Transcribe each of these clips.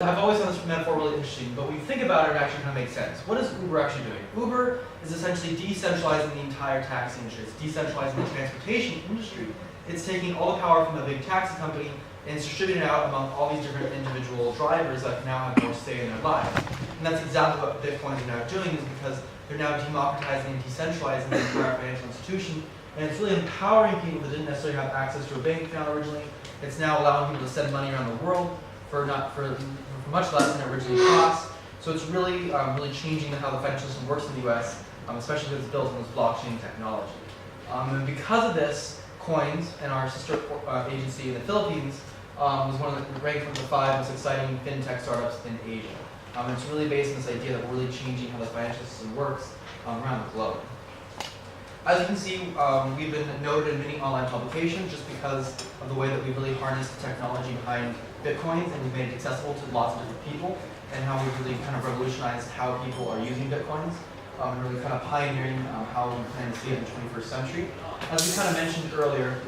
I've always found this metaphor really interesting, but when you think about it, it actually kind of makes sense. What is Uber actually doing? Uber is essentially decentralizing the entire taxi industry. It's decentralizing the transportation industry. It's taking all the power from the big taxi company and it's distributing it out among all these different individual drivers that now have more say in their lives. And that's exactly what Bitcoin is now doing, is because they're now democratizing and decentralizing the entire financial institution. And it's really empowering people that didn't necessarily have access to a bank account originally. It's now allowing people to send money around the world for much less than it originally cost. So it's really changing how the financial system works in the U.S., especially because it's built on this blockchain technology. And because of this, Coins and our sister agency in the Philippines was ranked one of the 5 most exciting fintech startups in Asia. And it's really based on this idea that we're really changing how the financial system works around the globe. As you can see, we've been noted in many online publications just because of the way that we've really harnessed the technology behind Bitcoins, and we've made it accessible to lots of different people, and how we've really kind of revolutionized how people are using Bitcoins, and really kind of pioneering how we plan to see it in the 21st century. As we kind of mentioned earlier,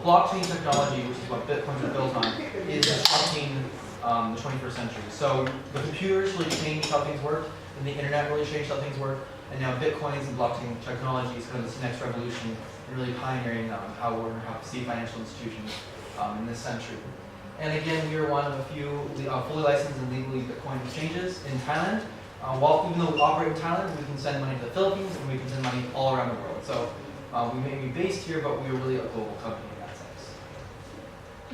blockchain technology, which is what Bitcoins are built on, is disrupting the 21st century. So the computers really changed how things work, and the internet really changed how things work, and now Bitcoins and blockchain technology is kind of this next revolution and really pioneering how we're going to have to see financial institutions in this century. And again, we are one of a few fully licensed and legally Bitcoin exchanges in Thailand. Even though we operate in Thailand, we can send money to the Philippines and we can send money all around the world. So we may be based here, but we are really a global company in that sense.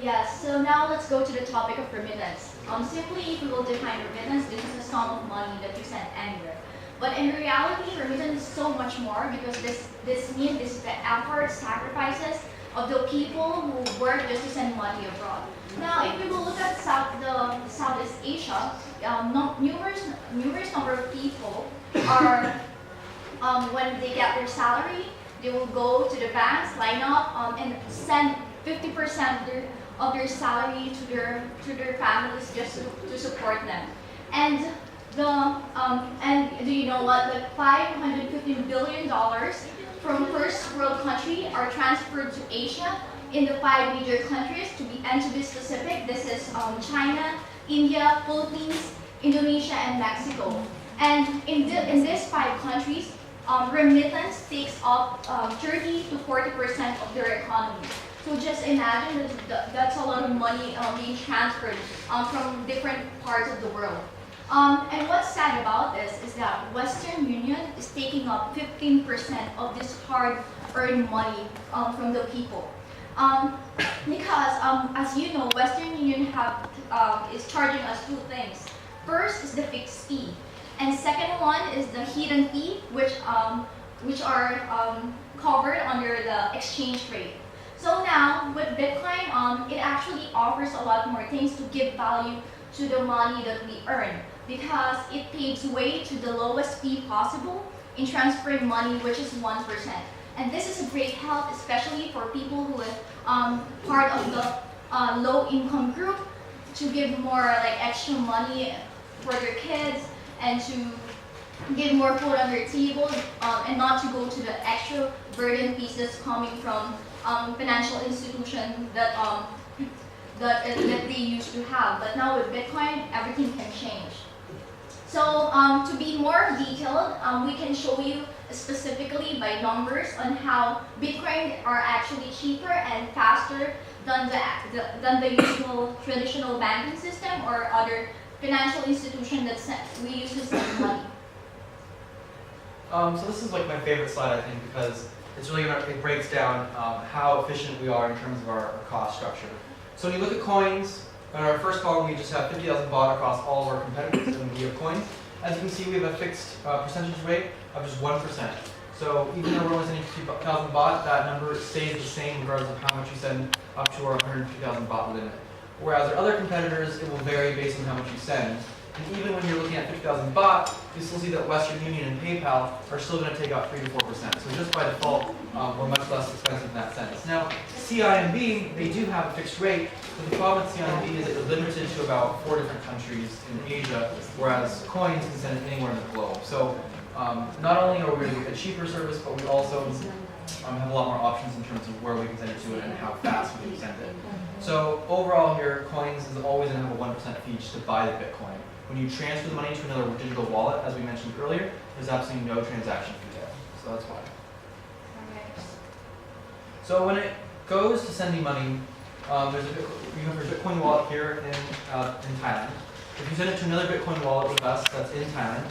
Yes, so now let's go to the topic of remittance. Simply, if we will define remittance, this is a sum of money that you send anywhere. But in reality, remittance is so much more, because this means the effort, sacrifices of the people who work just to send money abroad. Now, if we will look at Southeast Asia, numerous number of people are, when they get their salary, they will go to the banks, line up, and send 50% of their salary to their families just to support them. And do you know what? The $550 billion from first world country are transferred to Asia in the 5 major countries. To be specific, this is China, India, Philippines, Indonesia, and Mexico. And in these 5 countries, remittance takes up 30 to 40% of their economy. So just imagine that's a lot of money being transferred from different parts of the world. And what's sad about this is that Western Union is taking up 15% of this hard-earned money from the people. Because, as you know, Western Union is charging us 2 things. First is the fixed fee, and second one is the hidden fee, which are covered under the exchange rate. So now, with Bitcoin, it actually offers a lot more things to give value to the money that we earn, because it paves way to the lowest fee possible in transferring money, which is 1%. And this is a great help, especially for people who are part of the low-income group, to give more extra money for their kids and to give more food on their table, and not to go to the extra burden pieces coming from financial institutions that they used to have. But now with Bitcoin, everything can change. So to be more detailed, we can show you specifically by numbers on how Bitcoin are actually cheaper and faster than the usual traditional banking system or other financial institution that we use to send money. So this is my favorite slide, I think, because it's really it breaks down how efficient we are in terms of our cost structure. So when you look at Coins, in our first column, we just have 50,000 baht across all of our competitors, and we have Coins. As you can see, we have a fixed percentage rate of just 1%. So even though we're only sending 50,000 baht, that number stays the same regardless of how much you send up to our 150,000 baht limit. Whereas our other competitors, it will vary based on how much you send. And even when you're looking at 50,000 baht, you still see that Western Union and PayPal are still going to take out 3 to 4%. So just by default, we're much less expensive in that sense. Now, CIMB, they do have a fixed rate, but the problem with CIMB is it's limited to about 4 different countries in Asia, whereas Coins can send it anywhere in the globe. So not only are we a cheaper service, but we also have a lot more options in terms of where we can send it to and how fast we can send it. So overall here, Coins is always going to have a 1% fee just to buy the Bitcoin. When you transfer the money to another digital wallet, as we mentioned earlier, there's absolutely no transaction fee there. So that's why. So when it goes to sending money, you have your Bitcoin wallet here in Thailand. If you send it to another Bitcoin wallet with us that's in Thailand,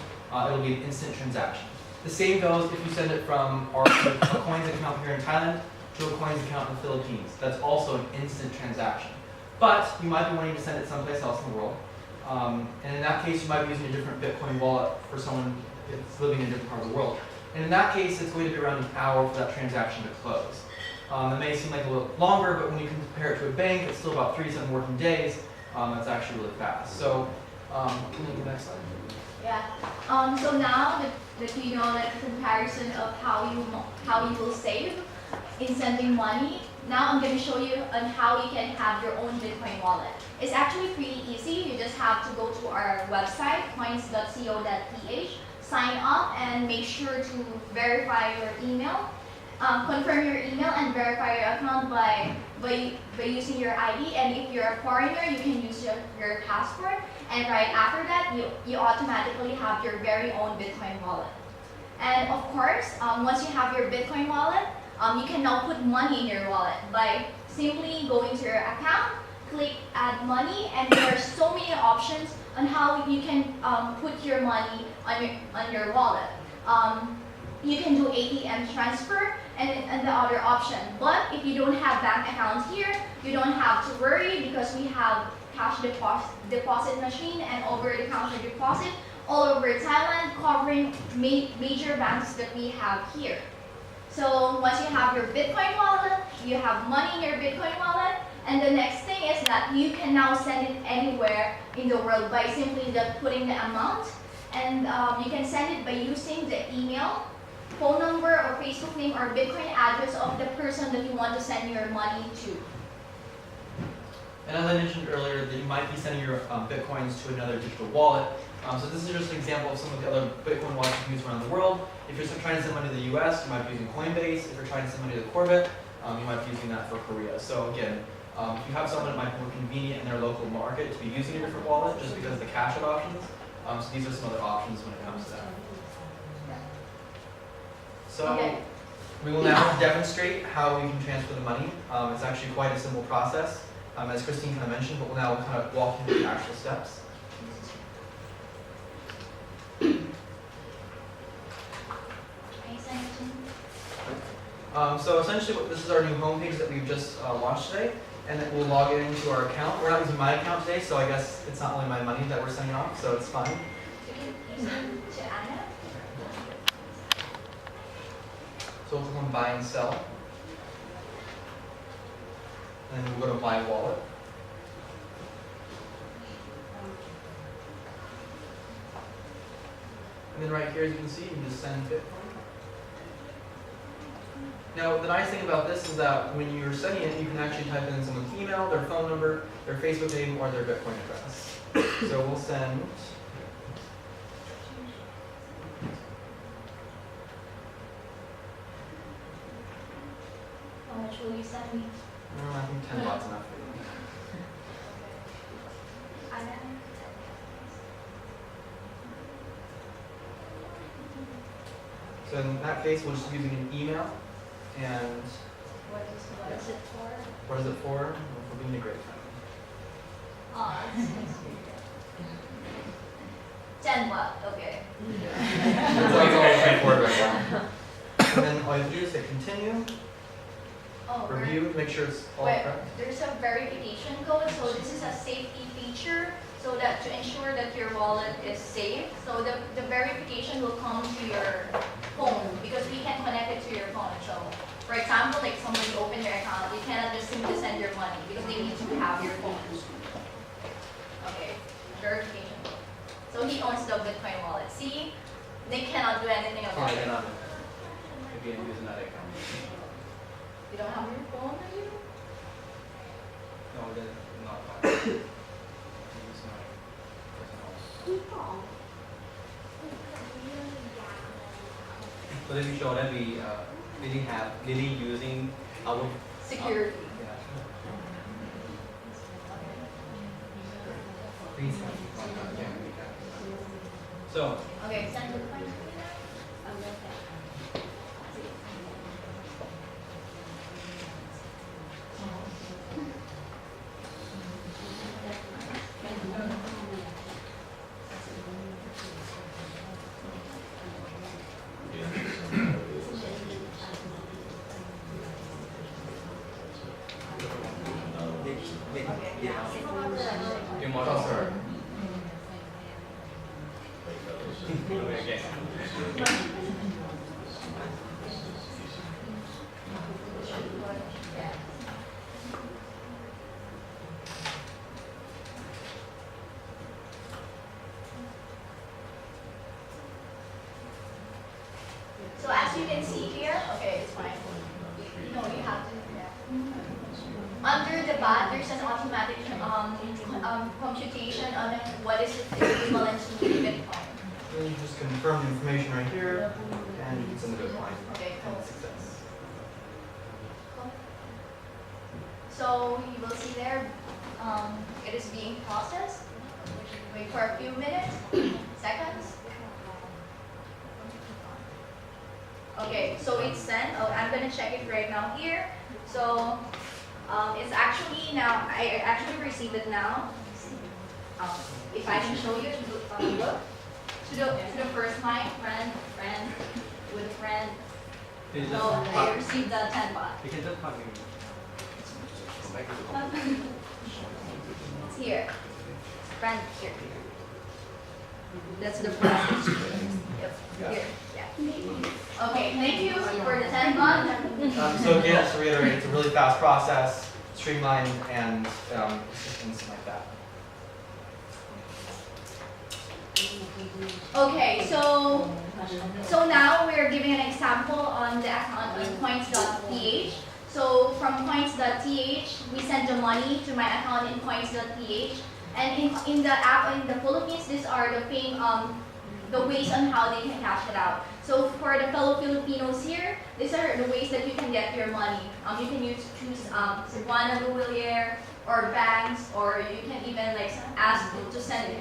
it'll be an instant transaction. The same goes if you send it from our Coins account here in Thailand to a Coins account in the Philippines. That's also an instant transaction. But you might be wanting to send it someplace else in the world. And in that case, you might be using a different Bitcoin wallet for someone that's living in a different part of the world. And in that case, it's going to be around an hour for that transaction to close. It may seem like a little longer, but when you compare it to a bank, it's still about 3 to 7 working days. That's actually really fast. So, can you go next slide? Yeah. So now that you know like the comparison of how you will save in sending money, now I'm going to show you on how you can have your own Bitcoin wallet. It's actually pretty easy. You just have to go to our website, coins.co.ph, sign up, and make sure to verify your email. Confirm your email and verify your account by using your ID. And if you're a foreigner, you can use your passport. And right after that, you automatically have your very own Bitcoin wallet. And of course, once you have your Bitcoin wallet, you can now put money in your wallet by simply going to your account, click add money, and there are so many options on how you can put your money on your wallet. You can do ATM transfer and the other option. But if you don't have bank account here, you don't have to worry because we have cash deposit machine and over-the-counter deposit all over Thailand, covering major banks that we have here. So once you have your Bitcoin wallet, you have money in your Bitcoin wallet, and the next thing is that you can now send it anywhere in the world by simply just putting the amount, and you can send it by using the email, phone number, or Facebook name, or Bitcoin address of the person that you want to send your money to. And as I mentioned earlier, that you might be sending your Bitcoins to another digital wallet. So this is just an example of some of the other Bitcoin wallets you can use around the world. If you're trying to send money to the US, you might be using Coinbase. If you're trying to send money to Corbit, you might be using that for Korea. So again, if you have someone that might be more convenient in their local market to be using a different wallet just because of the cash out options, so these are some other options when it comes to that. So we will now demonstrate how we can transfer the money. It's actually quite a simple process, as Christine kind of mentioned, but we'll now kind of walk you through the actual steps. So essentially, this is our new homepage that we've just launched today, and then we'll log in into our account. We're not using my account today, so I guess it's not only my money that we're sending off, so it's fine. So we'll click on buy and sell, and then we'll go to my wallet. And then right here, as you can see, you can just send Bitcoin. Now, the nice thing about this is that when you're sending it, you can actually type in someone's email, their phone number, their Facebook name, or their Bitcoin address. So we'll send. How much will you send me? I think 10 baht's enough for you. So in that case, we'll just be using an email. And what is it for? What is it for? Well, for being a great friend. Oh, 10 baht, okay. Yeah. That's all straightforward right now. And then all you have to do is hit continue, review, make sure it's all correct. There's a verification code, so this is a safety feature, so that to ensure that your wallet is safe. So the verification will come to your phone because we can connect it to your phone. So for example, like somebody opened their account, you cannot just simply send your money because they need to have your phone. Okay, verification code. So he owns the Bitcoin wallet. See, they cannot do anything about it. Maybe I'm using that account. You don't have your phone, do you? No, then not fine. So then we show that we really using our Security. yeah. Please have So Okay. tomorrow. Sir. Okay. So as you can see here, okay, it's fine. No, you have to. Yeah. Under the BAT, there's an automatic computation on what is equivalent to Bitcoin. Then you just confirm the information right here, and you can send the Bitcoin. Okay, cool. And success. So you will see there, it is being processed. Wait for a few minutes, seconds. Okay, so it's sent. Oh, I'm gonna check it right now here. So it's actually now, I actually received it now. If I can show you, look to the first line, friend, with a friend. Please So just I received the 10 baht. you can just copy. It's here. Friend here. That's the process. Yep. Here. Yeah. Okay, thank you for the 10 baht. So again, just to reiterate, it's a really fast process, streamlined, and it's instant like that. Okay, so now we're giving an example on the account on coins.th. So from coins.th, we send the money to my account in coins.th. And in the app in the Philippines, these are the ways on how they can cash it out. So for the fellow Filipinos here, these are the ways that you can get your money. You can choose Cebuana Mobilier or banks, or you can even like ask to send